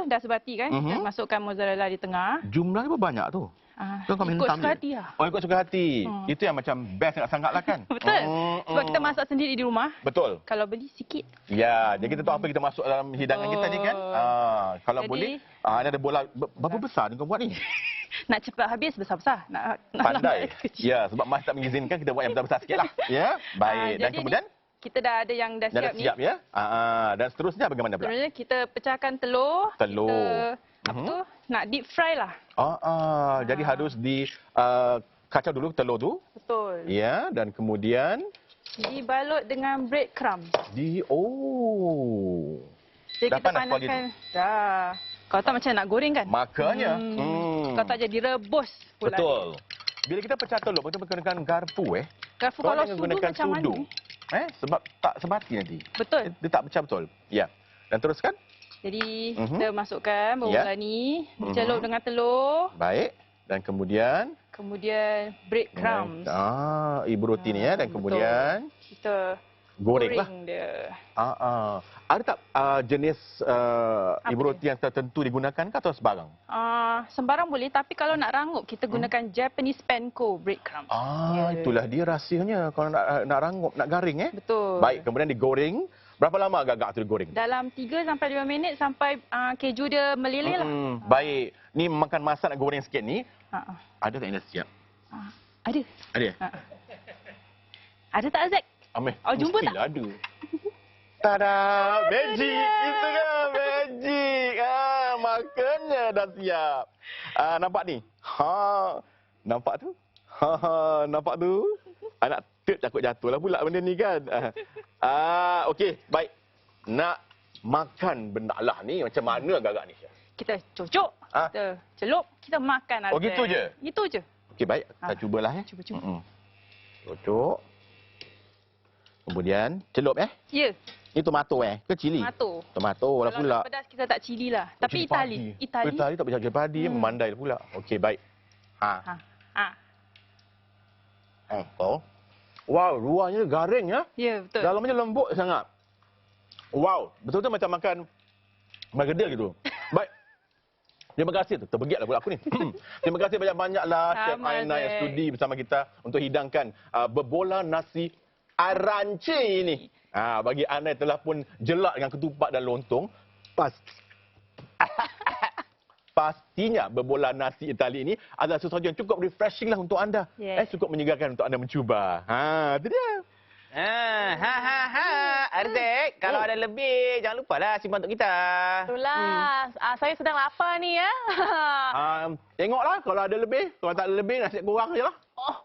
dah sebati kan. Kita masukkan mozzarella di tengah. Jumlahnya berapa banyak tu? Ikut suka hati lah. Ikut suka hati. Itu yang macam best sangat lah kan? Betul. Sebab kita masak sendiri di rumah. Betul. Kalau beli sikit. Ya, jadi kita tahu apa kita masuk dalam hidangan kita ni kan? Kalau boleh, ini ada bola. Berapa besar ni kau buat ni? Nak cepat habis besar-besar. Pandai. Ya, sebab mas tak mengizinkan kita buat yang besar-besar sikit lah. Ya, baik. Dan kemudian? Kita dah ada yang dah siap ni. Dah siap ya. Dan seterusnya bagaimana pula? Seterusnya kita pecahkan telur. Kita nak deep fry lah. Jadi harus di kacau dulu telur tu. Betul. Ya, dan kemudian dibalut dengan bread crumb. Jadi kita panaskan. Dah. Kalau tak macam nak goreng kan? Makanya. Kalau tak jadi rebus pula. Betul. Bila kita pecah telur, betul gunakan garpu Garpu kalau sudu macam mana? Sebab tak sebati nanti. Betul. Dia tak pecah betul. Ya. Dan teruskan. Jadi kita masukkan bola ni, celup dengan telur. Baik. Dan kemudian bread crumbs. Ibu roti ni ya. Dan kemudian kita goreng dia. Ada tak jenis ibu roti yang tertentu digunakan ke atau sebarang? Sembarang boleh, tapi kalau nak rangup kita gunakan Japanese panko breadcrumbs. Itulah dia rahsianya kalau nak rangup, nak garing Betul. Baik, kemudian digoreng. Berapa lama agak-agak tu digoreng? Dalam 3 sampai 5 minit sampai keju dia meleleh lah. Baik. Ni makan masak nak goreng sikit ni. Ada tak yang dah siap? Ada. Ada? Ada tak Azek? Jumpa tak? Mestilah ada. Tada! Magic! Itu kan magic! Makanya dah siap. Nampak ni? Nampak tu? Nampak tu? Anak takut jatuh lah pula benda ni kan? Okey, baik. Nak makan benda lah ni macam mana agak-agak ni? Kita cucuk, kita celup, kita makan. Gitu je? Gitu je. Okey, baik. Kita cubalah ya. Cuba. Cucuk. Kemudian celup Ya. Ini tomato ke cili? Tomato lah pula. Kalau pedas kita tak cili lah. Tapi Itali. Itali tak boleh cili padi, memandai pula. Okey, baik. Wow, luarnya garing ya. Ya, betul. Dalamnya lembut sangat. Wow, betul-betul macam makan bergedil gitu. Baik. Terima kasih tu. Terbegitlah pula aku ni. Terima kasih banyak-banyaklah Chef Aina yang studi bersama kita untuk hidangkan berbola nasi aranci ini. Bagi anda yang telah pun jelak dengan ketupat dan lontong, pastinya berbola nasi Itali ini adalah sesuatu yang cukup refreshing lah untuk anda. Cukup menyegarkan untuk anda mencuba. Itu dia. Arzek, kalau ada lebih, jangan lupalah simpan untuk kita. Itulah. Saya sedang lapar ni ya. Tengoklah kalau ada lebih. Kalau tak ada lebih, nasi kurang je lah.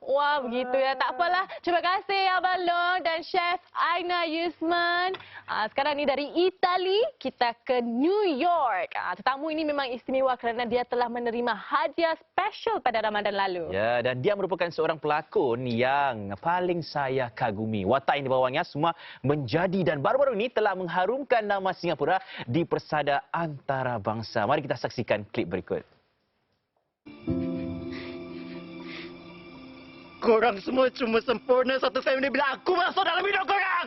Wah, begitu ya. Tak apalah. Terima kasih Abang Long dan Chef Aina Yusman. Sekarang ni dari Itali, kita ke New York. Tetamu ini memang istimewa kerana dia telah menerima hadiah special pada Ramadan lalu. Ya, dan dia merupakan seorang pelakon yang paling saya kagumi. Watak yang dibawanya semua menjadi dan baru-baru ini telah mengharumkan nama Singapura di persada antarabangsa. Mari kita saksikan klip berikut. Korang semua cuma sempurna satu family bila aku masuk dalam hidup korang.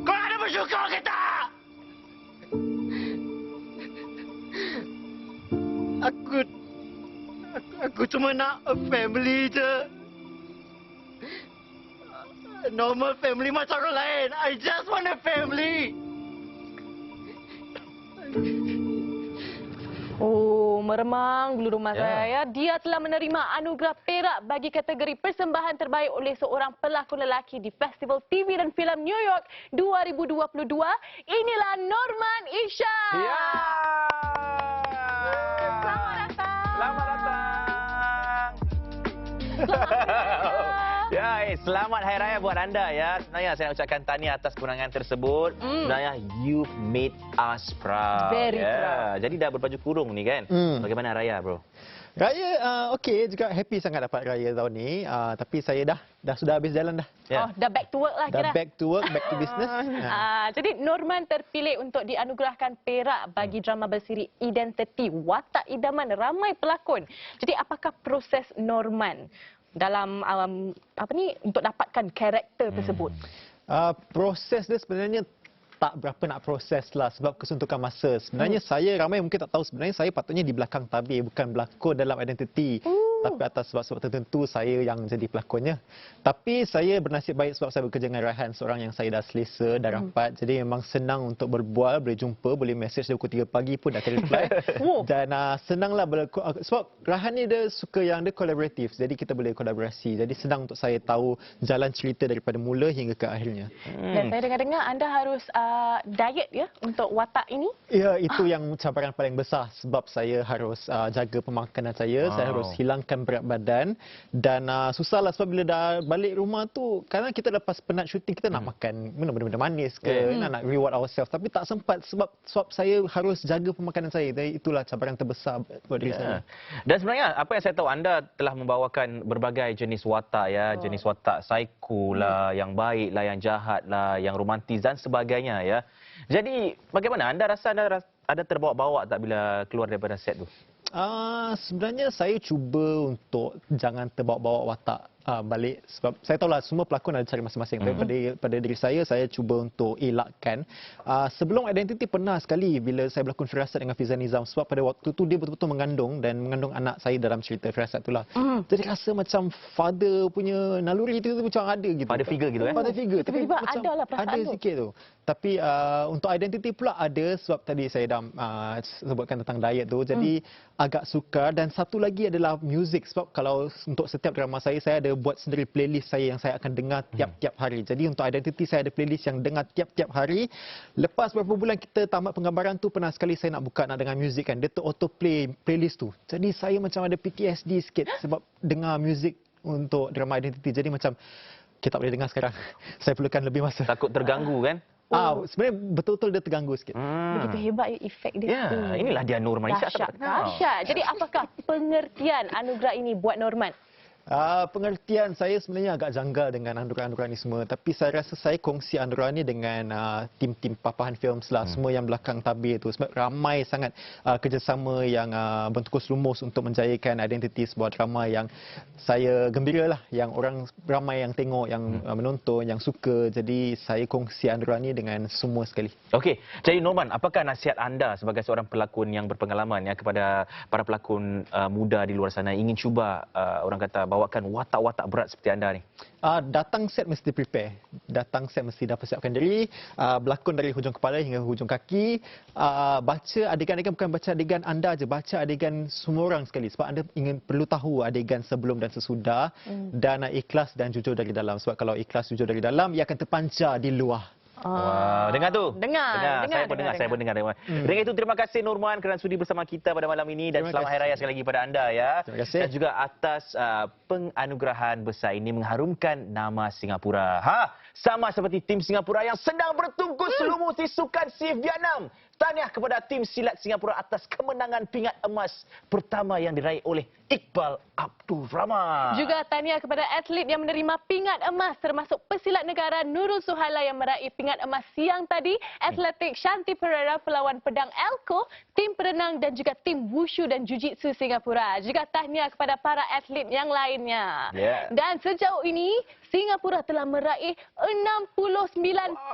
Korang ada bersyukur ke tak? Aku cuma nak a family je. A normal family macam orang lain. I just want a family. Oh, meremang bulu rumah saya. Dia telah menerima anugerah perak bagi kategori persembahan terbaik oleh seorang pelakon lelaki di Festival TV dan Filem New York 2022. Inilah Norman Ishak. Ya. Selamat datang. Selamat datang. Ya, selamat Hari Raya buat anda ya. Sebenarnya saya nak ucapkan tahniah atas kemenangan tersebut. Sebenarnya you've made us proud. Very proud. Jadi dah berbaju kurung ni kan. Bagaimana raya, bro? Raya okey juga, happy sangat dapat raya tahun ni. Tapi saya dah sudah habis jalan dah. Oh, dah back to work lah Dah kira. back to work, back to business. Jadi Norman terpilih untuk dianugerahkan perak bagi drama bersiri Identity, watak idaman ramai pelakon. Jadi apakah proses Norman dalam untuk dapatkan karakter tersebut? Proses dia sebenarnya tak berapa nak proses lah sebab kesuntukan masa. Sebenarnya saya, ramai mungkin tak tahu, sebenarnya saya patutnya di belakang tabir, bukan berlakon dalam Identity. Tapi atas sebab-sebab tertentu saya yang jadi pelakonnya. Tapi saya bernasib baik sebab saya bekerja dengan Raihan, seorang yang saya dah selesa, dah rapat. Jadi memang senang untuk berbual, boleh jumpa, boleh message dia pukul 3 pagi pun dah akan reply. Dan senanglah sebab Raihan ni dia suka yang dia kolaboratif. Jadi kita boleh kolaborasi. Jadi senang untuk saya tahu jalan cerita daripada mula hingga ke akhirnya. Dan saya dengar-dengar anda harus diet ya untuk watak ini? Ya, itu yang cabaran paling besar sebab saya harus jaga pemakanan saya harus hilangkan berat badan dan susahlah sebab bila dah balik rumah tu, kadang kita lepas penat syuting kita nak makan benda-benda manis ke, nak reward ourselves, tapi tak sempat sebab saya harus jaga pemakanan saya. Dan itulah cabaran terbesar buat diri saya. Dan sebenarnya apa yang saya tahu, anda telah membawakan berbagai jenis watak ya, jenis watak psycho lah, yang baik lah, yang jahat lah, yang romantis dan sebagainya ya. Jadi bagaimana anda rasa ada terbawa-bawa tak bila keluar daripada set tu? Sebenarnya saya cuba untuk jangan terbawa-bawa watak balik sebab saya tahulah semua pelakon ada cara masing-masing. Tapi pada diri saya cuba untuk elakkan. Sebelum Identity pernah sekali bila saya berlakon Firasat dengan Fiza Nizam, sebab pada waktu tu dia betul-betul mengandung anak saya dalam cerita Firasat itulah. Jadi rasa macam father punya naluri itu macam ada gitu. Father figure gitu Father figure. Tapi macam ada lah perasaan ada sikit tu. Tapi untuk Identity pula ada sebab tadi saya dah sebutkan tentang diet tu. Jadi agak sukar. Dan satu lagi adalah muzik sebab kalau untuk setiap drama saya ada buat sendiri playlist saya yang saya akan dengar tiap-tiap hari. Jadi untuk Identity saya ada playlist yang dengar tiap-tiap hari. Lepas beberapa bulan kita tamat penggambaran tu, pernah sekali saya nak dengar muzik kan, dia auto play playlist tu. Jadi saya macam ada PTSD sikit sebab dengar muzik untuk drama Identity. Jadi macam kita tak boleh dengar sekarang. Saya perlukan lebih masa. Takut terganggu kan? Sebenarnya betul-betul dia terganggu sikit. Begitu hebat efek dia. Ya, inilah dia Norman Ishak. Dahsyat. Jadi apakah pengertian anugerah ini buat Norman? Pengertian saya sebenarnya agak janggal dengan anugerah-anugerah ni semua. Tapi saya rasa saya kongsi anugerah ni dengan tim-tim Papahan Films lah. Semua yang belakang tabir tu. Sebab ramai sangat kerjasama yang bertukus lumus untuk menjayakan Identity, sebuah drama yang saya gembira lah. Yang orang ramai yang tengok, yang menonton, yang suka. Jadi saya kongsi anugerah ni dengan semua sekali. Okey, jadi Norman, apakah nasihat anda sebagai seorang pelakon yang berpengalaman ya kepada para pelakon muda di luar sana ingin cuba orang kata bawakan watak-watak berat seperti anda ni? Datang set mesti prepare. Datang set mesti dah persiapkan diri. Berlakon dari hujung kepala hingga hujung kaki. Baca adegan-adegan, bukan baca adegan anda je, baca adegan semua orang sekali. Sebab anda perlu tahu adegan sebelum dan sesudah. Dan ikhlas dan jujur dari dalam. Sebab kalau ikhlas jujur dari dalam, ia akan terpancar di luar. Wah, dengar tu? Dengar. Saya pun dengar. Dengan itu, terima kasih Norman kerana sudi bersama kita pada malam ini dan selamat Hari Raya sekali lagi pada anda ya. Terima kasih. Dan juga atas penganugerahan besar ini mengharumkan nama Singapura. Sama seperti tim Singapura yang sedang bertungkus lumus di Sukan SEA Vietnam. Tahniah kepada tim silat Singapura atas kemenangan pingat emas pertama yang diraih oleh Iqbal Abdul Rahman. Juga tahniah kepada atlet yang menerima pingat emas termasuk pesilat negara Nurul Suhaila yang meraih pingat emas siang tadi, atletik Shanti Pereira pelawan pedang Elco, tim perenang dan juga tim wushu dan jiu-jitsu Singapura. Juga tahniah kepada para atlet yang lainnya. Dan sejauh ini Singapura telah meraih 69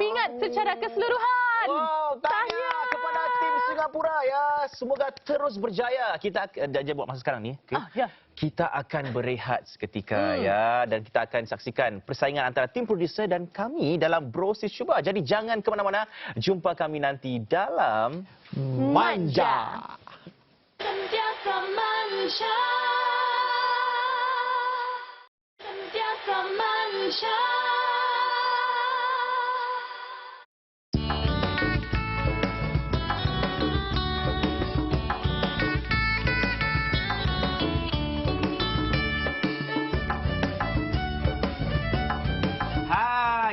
pingat secara keseluruhan. Wow, tahniah kepada tim Singapura ya. Semoga terus berjaya. Kita dah buat masa sekarang ni. Okay? Kita akan berehat seketika ya, dan kita akan saksikan persaingan antara tim produser dan kami dalam Brosis Cuba. Jadi jangan ke mana-mana. Jumpa kami nanti dalam Manja. Sentiasa manja. Sentiasa manja.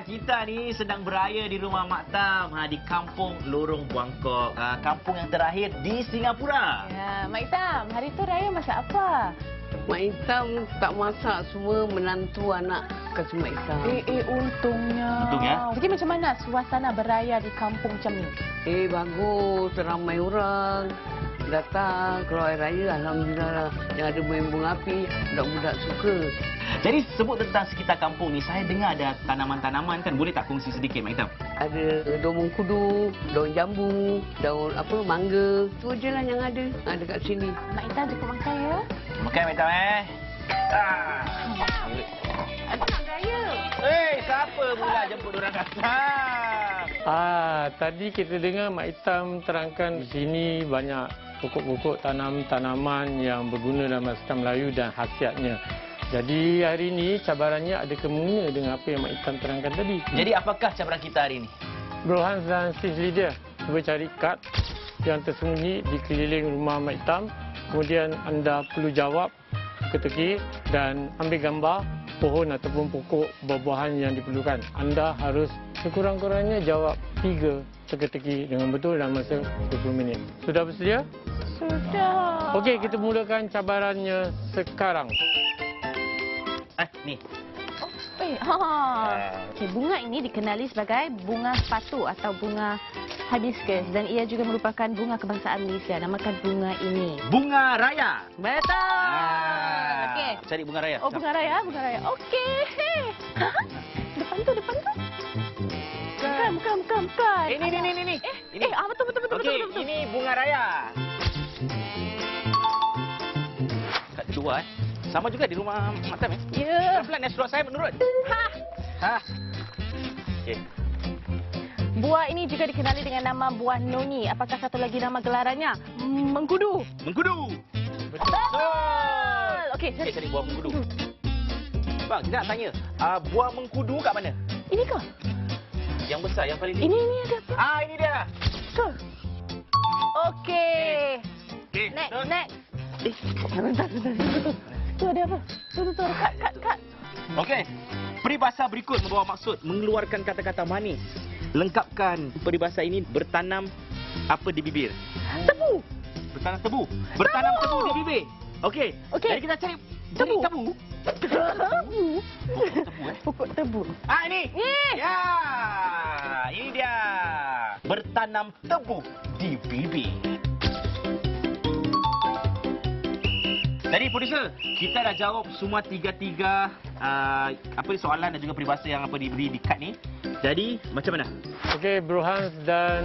Kita ni sedang beraya di rumah Mak Tam di kampung Lorong Buangkok, kampung yang terakhir di Singapura. Ya, Mak Tam, hari tu raya masak apa? Mak Itam tak masak, semua menantu anak kasih Mak Itam. Untungnya. Untungnya. Jadi macam mana suasana beraya di kampung macam ni? Bagus, ramai orang datang keluar raya, alhamdulillah lah. Yang ada main bunga api, budak-budak suka. Jadi sebut tentang sekitar kampung ni, saya dengar ada tanaman-tanaman kan, boleh tak kongsi sedikit Mak Itam? Ada daun mengkudu, daun jambu, daun mangga. Tu je lah yang ada dekat sini. Mak Itam cukup makan ya. Makan Mak Itam Ada nak raya. Siapa pula jemput orang datang? Tadi kita dengar Mak Itam terangkan di sini banyak pokok-pokok tanaman yang berguna dalam masakan Melayu dan khasiatnya. Jadi hari ini cabarannya ada kemungkinan dengan apa yang Mak Itam terangkan tadi. Jadi apakah cabaran kita hari ini? Bro Hans dan Sis Lydia cuba cari kad yang tersembunyi di keliling rumah Mak Itam. Kemudian anda perlu jawab teka-teki dan ambil gambar pohon ataupun pokok buah-buahan yang diperlukan. Anda harus sekurang-kurangnya jawab 3 teka-teki dengan betul dalam masa 20 minit. Sudah bersedia? Sudah. Okey, kita mulakan cabarannya sekarang. Ni. Okay, bunga ini dikenali sebagai bunga sepatu atau bunga hibiscus dan ia juga merupakan bunga kebangsaan Malaysia. Namakan bunga ini Bunga Raya. Betul. Okey. Cari bunga raya. Bunga raya, bunga raya. Okey. Depan tu. Bukan. Ini. Betul. Okey, ini bunga raya. Kat kedua sama juga di rumah Mak Tam Ya. Pelan-pelan surat saya menurut. Okey. Buah ini juga dikenali dengan nama buah noni. Apakah satu lagi nama gelarannya? Mengkudu. Betul. Okey, cari buah mengkudu. Bang, kita nak tanya, buah mengkudu kat mana? Ini ke? Yang besar, yang paling tinggi. Ini ada apa? Ini dia. Ke? Okey. Next. Tu ada apa? Tu, kat. Okey. Peribahasa berikut membawa maksud mengeluarkan kata-kata manis. Lengkapkan peribahasa ini bertanam apa di bibir? Tebu. Bertanam tebu. Bertanam tebu di bibir. Okey. Jadi kita cari tebu. Pokok tebu. Ini. Ya. Ini dia. Bertanam tebu di bibir. Jadi producer, kita dah jawab semua tiga-tiga soalan dan juga peribahasa yang diberi di kad ni. Jadi macam mana? Okey, Bro Hans dan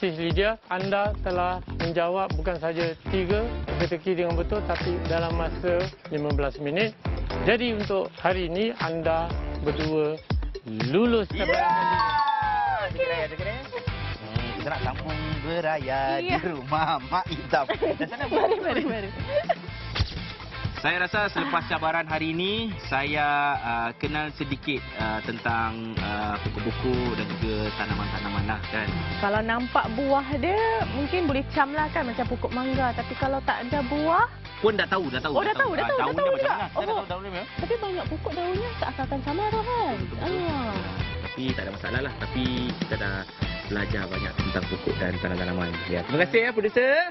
Sis Lydia, anda telah menjawab bukan saja 3 teka-teki dengan betul tapi dalam masa 15 minit. Jadi untuk hari ini anda berdua lulus cabaran. Kita nak kampung beraya di rumah Mak Itam. Mari. Saya rasa selepas cabaran hari ini, saya kenal sedikit tentang pokok-pokok dan juga tanaman-tanaman lah kan. Kalau nampak buah dia, mungkin boleh cam lah kan macam pokok mangga. Tapi kalau tak ada buah... Pun dah tahu. Dah tahu Daun dia macam juga. mana? Saya dah tahu daun dia. Tapi banyak pokok daunnya seasalkan sama tu kan. Tapi tak ada masalah lah. Tapi kita dah belajar banyak tentang pokok dan tanam-tanaman. Ya, terima kasih ya, producer.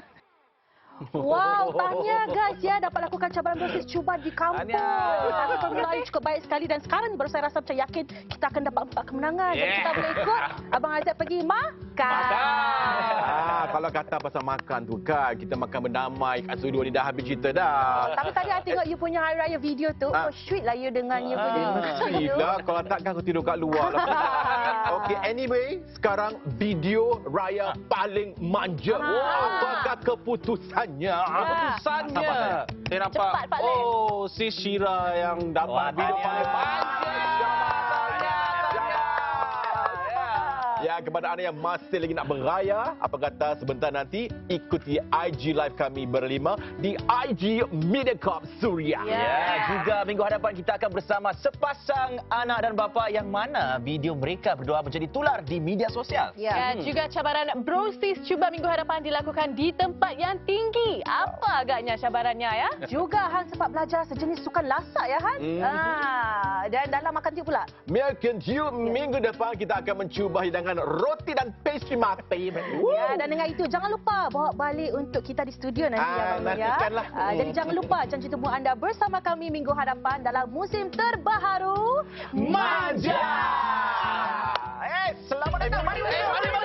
Wow, tanya guys ya, dapat lakukan cabaran proses cuba di kampung. Tapi Melayu cukup baik sekali dan sekarang baru saya rasa macam yakin kita akan dapat 4 kemenangan. Jadi kita boleh ikut Abang Azad pergi makan. Kalau kata pasal makan tu kan, kita makan berdamai kat studio ni dah habis cerita dah. Tapi tadi I tengok you punya hari raya video tu, oh sweet lah you dengan you punya. Sweet lah, kalau takkan aku tidur kat luar lah. Okay, anyway, sekarang video raya paling manja. Apakah keputusannya? Keputusannya. Saya nampak, oh, si Shira yang dapat video paling manja. Ya, kepada anda yang masih lagi nak beraya, apa kata sebentar nanti ikuti IG live kami berlima di IG Mediacorp Suria. Ya, juga minggu hadapan kita akan bersama sepasang anak dan bapa yang mana video mereka berdua menjadi tular di media sosial. Ya, juga cabaran Brosis cuba minggu hadapan dilakukan di tempat yang tinggi. Apa agaknya cabarannya ya? Juga Han sempat belajar sejenis sukan lasak ya Han. Dan dalam makan tiu pula. Makan tiu minggu depan kita akan mencuba hidangan roti dan pastry mati. Ya, dan dengan itu jangan lupa bawa balik untuk kita di studio nanti ya Bang ya. Jadi jangan lupa janji temu anda bersama kami minggu hadapan dalam musim terbaharu Manja. Selamat datang. Mari.